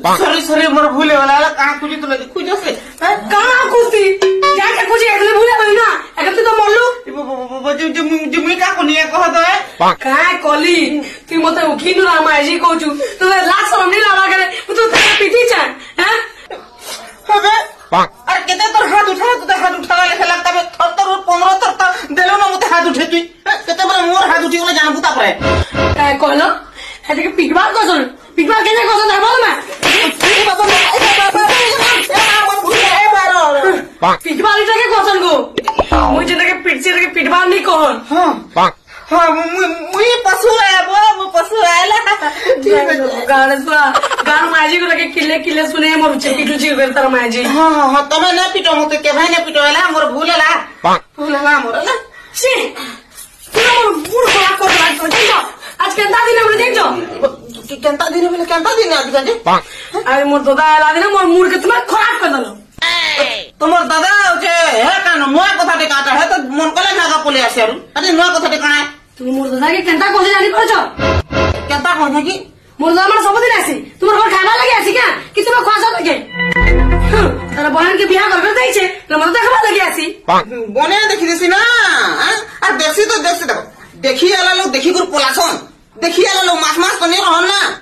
Sorry sorry मोर भूल होला कहां खुजी तो खुजो से कहां खुशी जाके खुशी एकले भूले होई ना एकले तो मल्लू जो मुई का कोनिया कह दे काय कली तू मते उखिनु ना माजी कहू तो लास्ट शरम नहीं लावा करे तू पीटी छ हैं हबे अरे केते तोर हाथ उठा तू हाथ उठा ले लगता है 15 तक देलो ना मते हाथ उठे तू केते बरे मोर हाथ उठी गले जानबू ता परे काय कहलो है के पिकबार कोसन पिकबार केने कोसन है बोल मैं पिकबार इटा के कोसन को मुझे जने के पिट से के पिटबार नहीं कहन हां हां मुई पशु है वो मु पशु है ठीक है गान माजी को लगे किले किले सुने मोर पिटू छी बेर माजी हां हां तमे ना पिटो मते के भाई ने पिटो होला मोर भूलला मोर ना छी तू मोर बुड़ खराब कर लाग तो आज केंता दिन हमरे देख जो केंता दिन बोले केंता दिन आज गजे अरे मोर दादा आला दिन मोर मूड के तुम खराब कर दलो तुमर दादा जे है कान नोआ कथा ते काटा है तो मन कले नागा पोले आसेरु अरे नोआ कथा ते काना तुम मोर दादा के केंता कोसे जानी परछो केंता कोन की मोर दादा मन सब दिन आसी तुमर घर खाना लगे आसी क्या कि तुम खासा लगे अरे बहन के बियाह कर दई छे तो मन देखबा लगे आसी बने देखि देसी ना आ देखि तो देखि देखो देखि आला लोग देखि गुर पोलासन देखि आला लोग मास मास तो नहीं रहन ना।